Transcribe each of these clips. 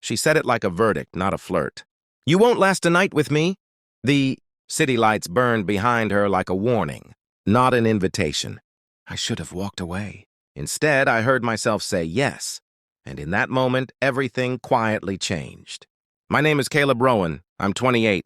She said it like a verdict, not a flirt. "You won't last a night with me?" The city lights burned behind her like a warning, not an invitation. I should have walked away. Instead, I heard myself say yes, and in that moment, everything quietly changed. "My name is Caleb Rowan. I'm 28,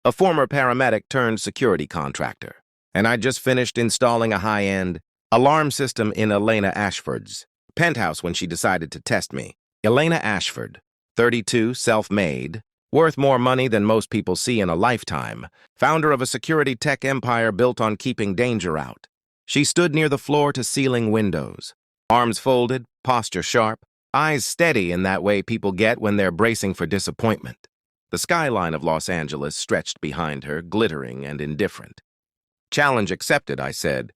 a former paramedic turned security contractor, and I'd just finished installing a high-end alarm system in Elena Ashford's penthouse when she decided to test me. Elena Ashford, 32, self-made, worth more money than most people see in a lifetime, founder of a security tech empire built on keeping danger out. She stood near the floor-to-ceiling windows, arms folded, posture sharp, eyes steady in that way people get when they're bracing for disappointment. The skyline of Los Angeles stretched behind her, glittering and indifferent. "Challenge accepted," I said,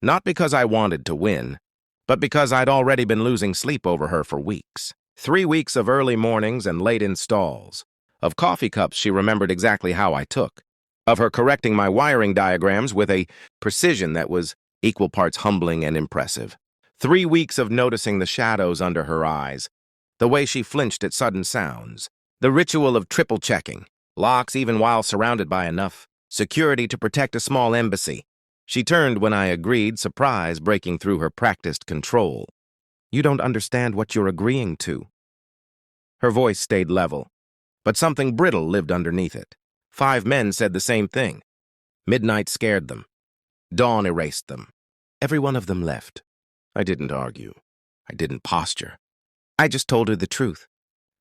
not because I wanted to win, but because I'd already been losing sleep over her for weeks. 3 weeks of early mornings and late installs, of coffee cups she remembered exactly how I took, of her correcting my wiring diagrams with a precision that was equal parts humbling and impressive. 3 weeks of noticing the shadows under her eyes, the way she flinched at sudden sounds, the ritual of triple-checking, locks even while surrounded by enough security to protect a small embassy. She turned when I agreed, surprise breaking through her practiced control. "You don't understand what you're agreeing to." Her voice stayed level, but something brittle lived underneath it. 5 men said the same thing. Midnight scared them. Dawn erased them. Every one of them left. I didn't argue. I didn't posture. I just told her the truth.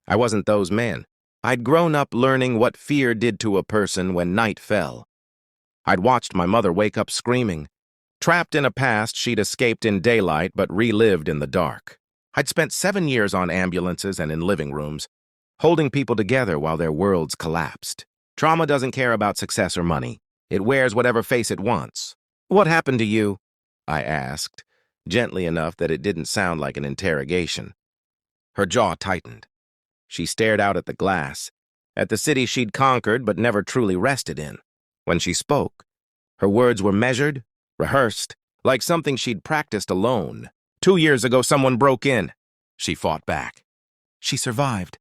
I wasn't those men. I'd grown up learning what fear did to a person when night fell. I'd watched my mother wake up screaming, trapped in a past she'd escaped in daylight but relived in the dark. I'd spent 7 years on ambulances and in living rooms, holding people together while their worlds collapsed. Trauma doesn't care about success or money. It wears whatever face it wants. "What happened to you?" I asked, gently enough that it didn't sound like an interrogation. Her jaw tightened. She stared out at the glass, at the city she'd conquered but never truly rested in. When she spoke, her words were measured, rehearsed, like something she'd practiced alone. 2 years ago, someone broke in," she fought back. She survived.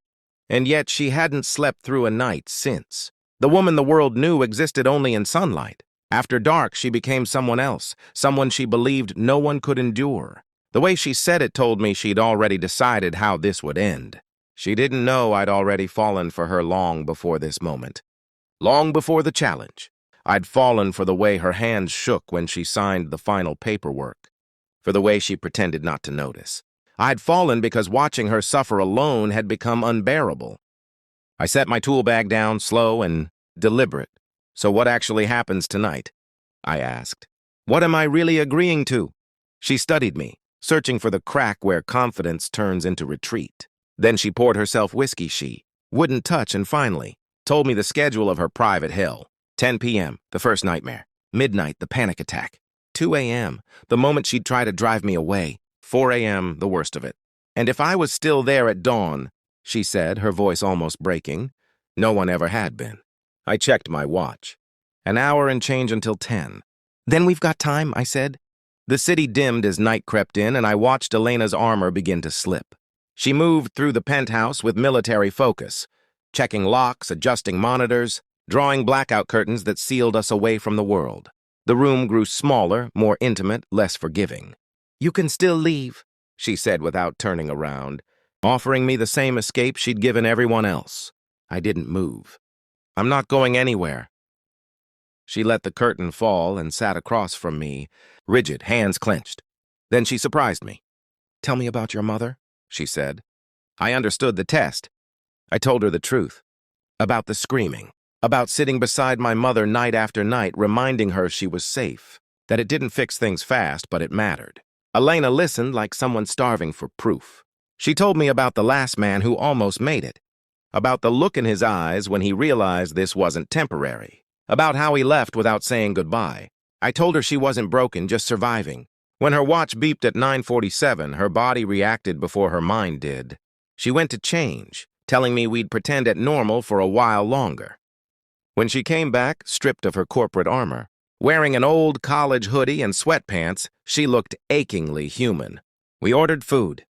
And yet she hadn't slept through a night since. The woman the world knew existed only in sunlight. After dark, she became someone else, someone she believed no one could endure. The way she said it told me she'd already decided how this would end. She didn't know I'd already fallen for her long before this moment. Long before the challenge, I'd fallen for the way her hands shook when she signed the final paperwork, for the way she pretended not to notice. I'd fallen because watching her suffer alone had become unbearable. I set my tool bag down, slow and deliberate. "So what actually happens tonight?" I asked. "What am I really agreeing to?" She studied me, searching for the crack where confidence turns into retreat. Then she poured herself whiskey she wouldn't touch and finally told me the schedule of her private hell. 10 p.m., the first nightmare. Midnight, the panic attack. 2 a.m., the moment she'd try to drive me away. 4 a.m., the worst of it. And if I was still there at dawn, she said, her voice almost breaking, no one ever had been. I checked my watch. An hour and change until 10. "Then we've got time," I said. The city dimmed as night crept in, and I watched Elena's armor begin to slip. She moved through the penthouse with military focus, checking locks, adjusting monitors, drawing blackout curtains that sealed us away from the world. The room grew smaller, more intimate, less forgiving. "You can still leave," she said without turning around, offering me the same escape she'd given everyone else. I didn't move. "I'm not going anywhere." She let the curtain fall and sat across from me, rigid, hands clenched. Then she surprised me. "Tell me about your mother," she said. I understood the test. I told her the truth. About the screaming. About sitting beside my mother night after night, reminding her she was safe. That it didn't fix things fast, but it mattered. Elena listened like someone starving for proof. She told me about the last man who almost made it. About the look in his eyes when he realized this wasn't temporary. About how he left without saying goodbye. I told her she wasn't broken, just surviving. When her watch beeped at 9:47, her body reacted before her mind did. She went to change, telling me we'd pretend at normal for a while longer. When she came back, stripped of her corporate armor, wearing an old college hoodie and sweatpants, she looked achingly human. We ordered food.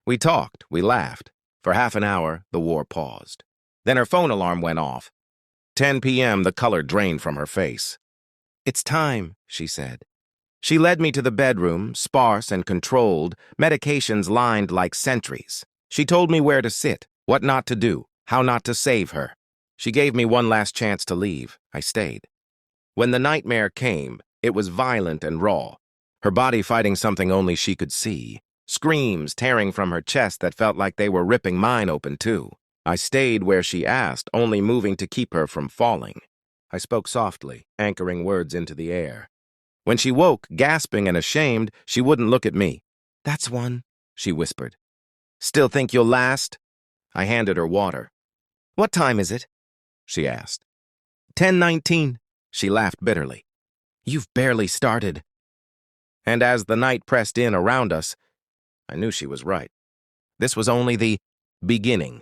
We talked, we laughed. For half an hour, the war paused. Then her phone alarm went off. 10 p.m., the color drained from her face. "It's time," she said. She led me to the bedroom, sparse and controlled, medications lined like sentries. She told me where to sit, what not to do, how not to save her. She gave me one last chance to leave. I stayed. When the nightmare came, it was violent and raw, her body fighting something only she could see. Screams tearing from her chest that felt like they were ripping mine open too. I stayed where she asked, only moving to keep her from falling. I spoke softly, anchoring words into the air. When she woke, gasping and ashamed, she wouldn't look at me. "That's one," she whispered. "Still think you'll last?" I handed her water. "What time is it?" she asked. 10:19. She laughed bitterly. "You've barely started." And as the night pressed in around us, I knew she was right. This was only the beginning.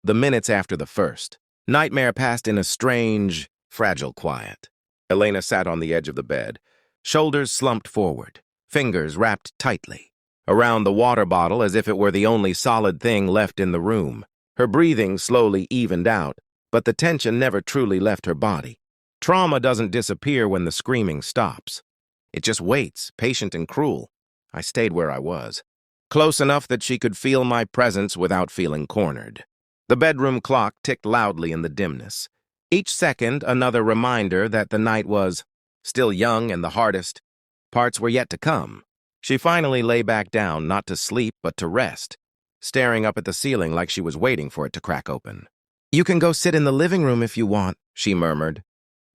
The minutes after the first, nightmare passed in a strange, fragile quiet. Elena sat on the edge of the bed, shoulders slumped forward, fingers wrapped tightly around the water bottle as if it were the only solid thing left in the room. Her breathing slowly evened out, but the tension never truly left her body. Trauma doesn't disappear when the screaming stops. It just waits, patient and cruel. I stayed where I was, close enough that she could feel my presence without feeling cornered. The bedroom clock ticked loudly in the dimness. Each second, another reminder that the night was still young and the hardest parts were yet to come. She finally lay back down, not to sleep, but to rest, staring up at the ceiling like she was waiting for it to crack open. "You can go sit in the living room if you want," she murmured,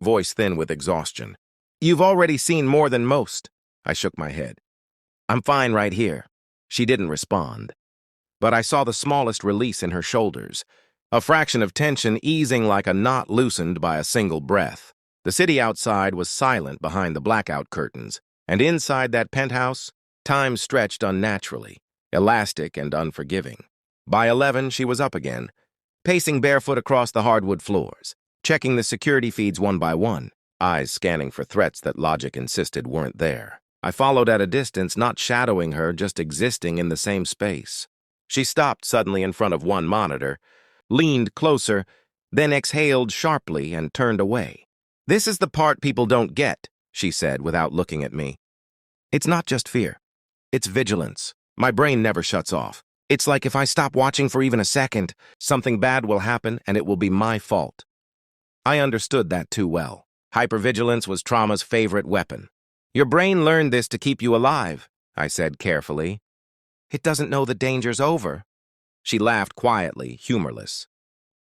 voice thin with exhaustion. "You've already seen more than most." I shook my head. "I'm fine right here." She didn't respond, but I saw the smallest release in her shoulders, a fraction of tension easing like a knot loosened by a single breath. The city outside was silent behind the blackout curtains, and inside that penthouse, time stretched unnaturally, elastic and unforgiving. By 11, she was up again, pacing barefoot across the hardwood floors, checking the security feeds one by one, eyes scanning for threats that logic insisted weren't there. I followed at a distance, not shadowing her, just existing in the same space. She stopped suddenly in front of one monitor, leaned closer, then exhaled sharply and turned away. "This is the part people don't get," she said without looking at me. "It's not just fear. It's vigilance. My brain never shuts off. It's like if I stop watching for even a second, something bad will happen and it will be my fault." I understood that too well. Hypervigilance was trauma's favorite weapon. "Your brain learned this to keep you alive," I said carefully. "It doesn't know the danger's over." She laughed quietly, humorless.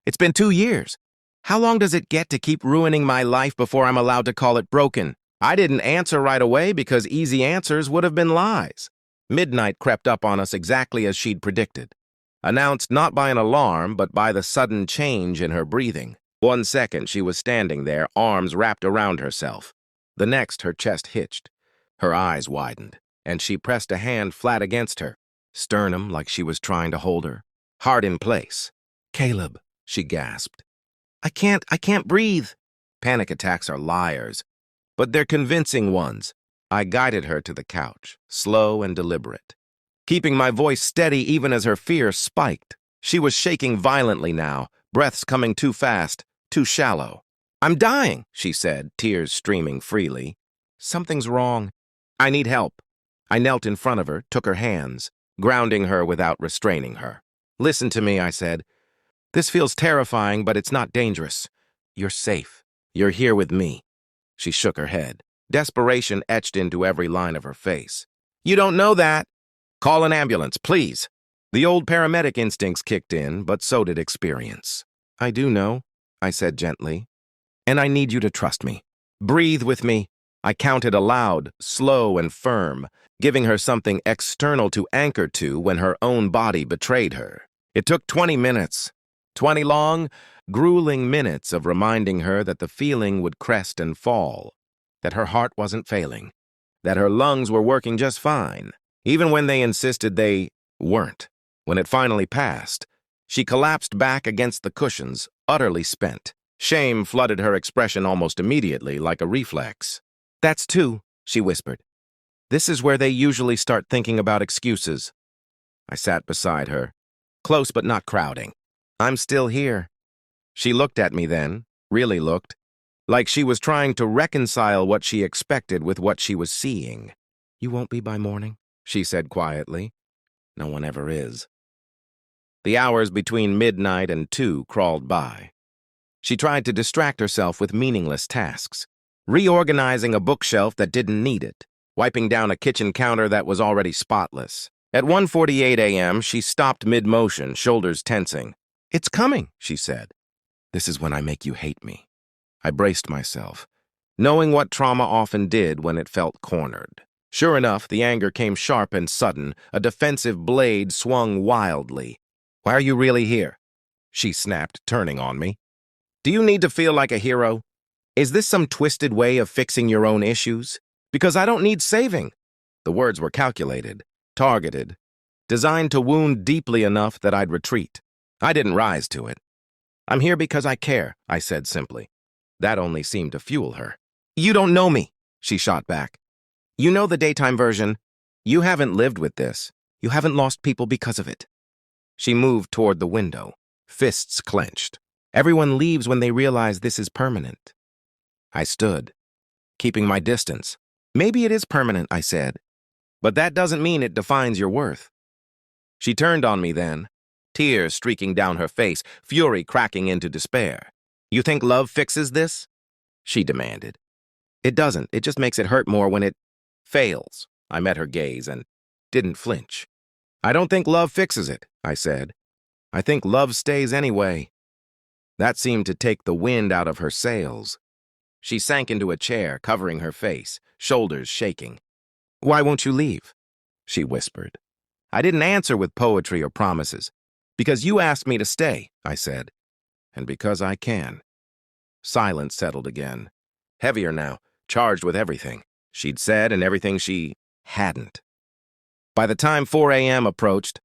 "It's been 2 years. How long does it get to keep ruining my life before I'm allowed to call it broken?" I didn't answer right away because easy answers would have been lies. Midnight crept up on us exactly as she'd predicted, announced not by an alarm but by the sudden change in her breathing. 1 second she was standing there, arms wrapped around herself. The next, her chest hitched, her eyes widened, and she pressed a hand flat against her, sternum like she was trying to hold her, heart in place. "Caleb," she gasped. I can't breathe." Panic attacks are liars, but they're convincing ones. I guided her to the couch, slow and deliberate, keeping my voice steady even as her fear spiked. She was shaking violently now, breaths coming too fast, too shallow. "I'm dying," she said, tears streaming freely. "Something's wrong. I need help." I knelt in front of her, took her hands, grounding her without restraining her. "Listen to me," I said. "This feels terrifying, but it's not dangerous. You're safe. You're here with me." She shook her head. Desperation etched into every line of her face. "You don't know that. Call an ambulance, please." The old paramedic instincts kicked in, but so did experience. "I do know," I said gently. "And I need you to trust me. Breathe with me." I counted aloud, slow and firm, giving her something external to anchor to when her own body betrayed her. It took 20 minutes. 20 long, grueling minutes of reminding her that the feeling would crest and fall, that her heart wasn't failing, that her lungs were working just fine, even when they insisted they weren't. When it finally passed, she collapsed back against the cushions, utterly spent. Shame flooded her expression almost immediately, like a reflex. "That's 2, she whispered. "This is where they usually start thinking about excuses." I sat beside her, close but not crowding. I'm still here. She looked at me then, really looked, like she was trying to reconcile what she expected with what she was seeing. You won't be by morning, she said quietly. No one ever is. The hours between midnight and 2 crawled by. She tried to distract herself with meaningless tasks, reorganizing a bookshelf that didn't need it, wiping down a kitchen counter that was already spotless. At 1:48 a.m., she stopped mid-motion, shoulders tensing. It's coming, she said. This is when I make you hate me. I braced myself, knowing what trauma often did when it felt cornered. Sure enough, the anger came sharp and sudden, a defensive blade swung wildly. Why are you really here? She snapped, turning on me. Do you need to feel like a hero? Is this some twisted way of fixing your own issues? Because I don't need saving. The words were calculated, targeted, designed to wound deeply enough that I'd retreat. I didn't rise to it. I'm here because I care, I said simply. That only seemed to fuel her. You don't know me, she shot back. You know the daytime version. You haven't lived with this. You haven't lost people because of it. She moved toward the window, fists clenched. Everyone leaves when they realize this is permanent. I stood, keeping my distance. Maybe it is permanent, I said, but that doesn't mean it defines your worth. She turned on me then, tears streaking down her face, fury cracking into despair. You think love fixes this? She demanded. It doesn't. It just makes it hurt more when it fails. I met her gaze and didn't flinch. I don't think love fixes it, I said. I think love stays anyway. That seemed to take the wind out of her sails. She sank into a chair, covering her face, shoulders shaking. Why won't you leave? She whispered. I didn't answer with poetry or promises. Because you asked me to stay, I said. And because I can. Silence settled again. Heavier now, charged with everything she'd said and everything she hadn't. By the time 4 a.m. approached,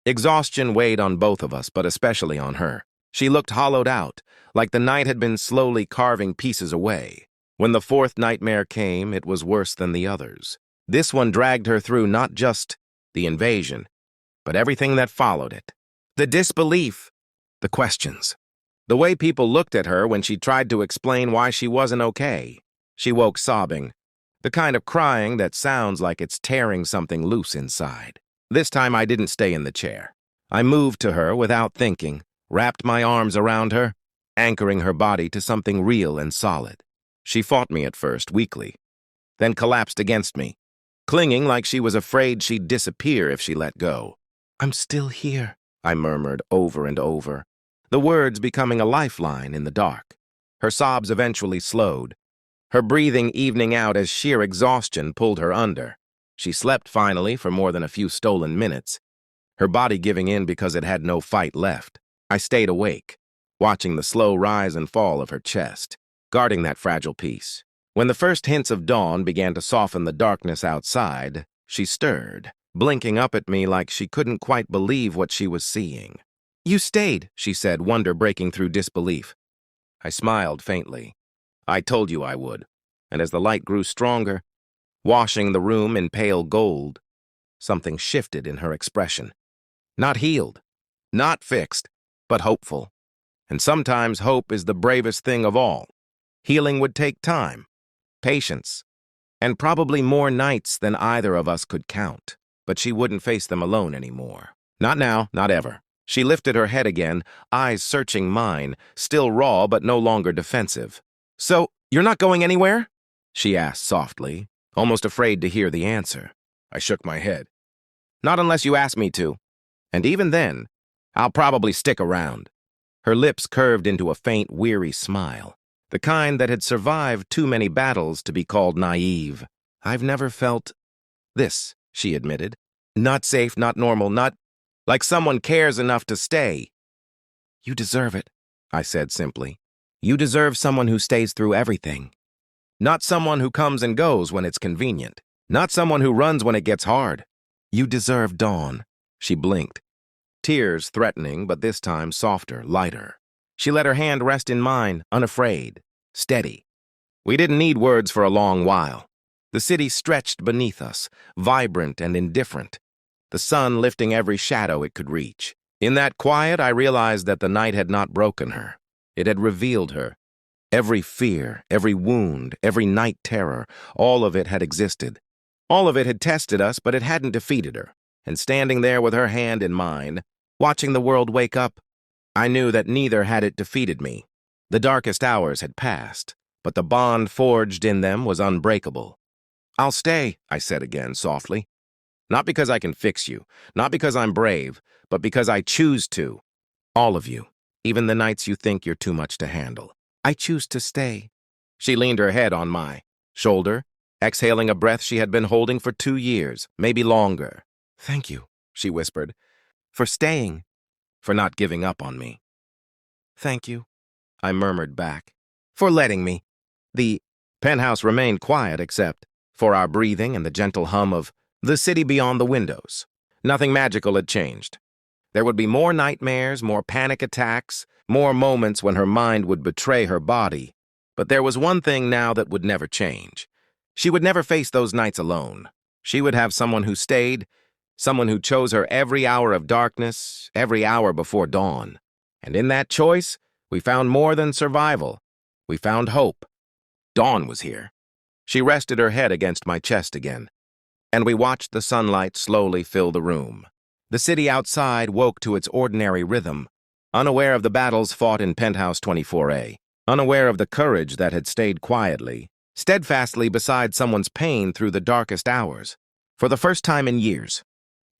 exhaustion weighed on both of us, but especially on her. She looked hollowed out, like the night had been slowly carving pieces away. When the fourth nightmare came, it was worse than the others. This one dragged her through not just the invasion, but everything that followed it. The disbelief, the questions, the way people looked at her when she tried to explain why she wasn't okay. She woke sobbing, the kind of crying that sounds like it's tearing something loose inside. This time I didn't stay in the chair. I moved to her without thinking, wrapped my arms around her, anchoring her body to something real and solid. She fought me at first, weakly, then collapsed against me, clinging like she was afraid she'd disappear if she let go. I'm still here, I murmured over and over, the words becoming a lifeline in the dark. Her sobs eventually slowed, her breathing evening out as sheer exhaustion pulled her under. She slept finally for more than a few stolen minutes, her body giving in because it had no fight left. I stayed awake, watching the slow rise and fall of her chest, guarding that fragile piece. When the first hints of dawn began to soften the darkness outside, she stirred, blinking up at me like she couldn't quite believe what she was seeing. You stayed, she said, wonder breaking through disbelief. I smiled faintly. I told you I would. And as the light grew stronger, washing the room in pale gold, something shifted in her expression. Not healed, not fixed, but hopeful. And sometimes hope is the bravest thing of all. Healing would take time, patience, and probably more nights than either of us could count. But she wouldn't face them alone anymore. Not now, not ever. She lifted her head again, eyes searching mine, still raw but no longer defensive. So, you're not going anywhere? She asked softly, almost afraid to hear the answer. I shook my head. Not unless you ask me to. And even then, I'll probably stick around. Her lips curved into a faint, weary smile, the kind that had survived too many battles to be called naive. I've never felt this, she admitted. Not safe, not normal, not like someone cares enough to stay. You deserve it, I said simply. You deserve someone who stays through everything. Not someone who comes and goes when it's convenient. Not someone who runs when it gets hard. You deserve dawn. She blinked. Tears threatening, but this time softer, lighter. She let her hand rest in mine, unafraid, steady. We didn't need words for a long while. The city stretched beneath us, vibrant and indifferent, the sun lifting every shadow it could reach. In that quiet, I realized that the night had not broken her. It had revealed her. Every fear, every wound, every night terror, all of it had existed. All of it had tested us, but it hadn't defeated her. And standing there with her hand in mine, watching the world wake up, I knew that neither had it defeated me. The darkest hours had passed, but the bond forged in them was unbreakable. "I'll stay," I said again, softly. "Not because I can fix you, not because I'm brave, but because I choose to. All of you, even the nights you think you're too much to handle. I choose to stay." She leaned her head on my shoulder, exhaling a breath she had been holding for 2 years, maybe longer. "Thank you," she whispered, "for staying, for not giving up on me." "Thank you," I murmured back, "for letting me." The penthouse remained quiet except for our breathing and the gentle hum of the city beyond the windows. Nothing magical had changed. There would be more nightmares, more panic attacks, more moments when her mind would betray her body. But there was one thing now that would never change. She would never face those nights alone. She would have someone who stayed, someone who chose her every hour of darkness, every hour before dawn. And in that choice, we found more than survival. We found hope. Dawn was here. She rested her head against my chest again, and we watched the sunlight slowly fill the room. The city outside woke to its ordinary rhythm, unaware of the battles fought in Penthouse 24A, unaware of the courage that had stayed quietly, steadfastly beside someone's pain through the darkest hours. For the first time in years,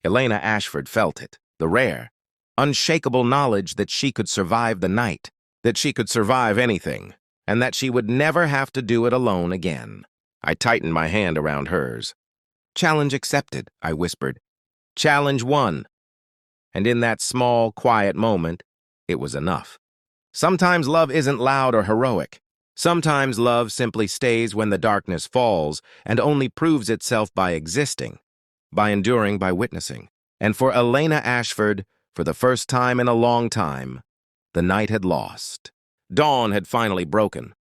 Elena Ashford felt it, the rare, unshakable knowledge that she could survive the night, that she could survive anything, and that she would never have to do it alone again. I tightened my hand around hers. "Challenge accepted," I whispered. "Challenge won." And in that small, quiet moment, it was enough. Sometimes love isn't loud or heroic. Sometimes love simply stays when the darkness falls and only proves itself by existing, by enduring, by witnessing. And for Elena Ashford, for the first time in a long time, the night had lost. Dawn had finally broken.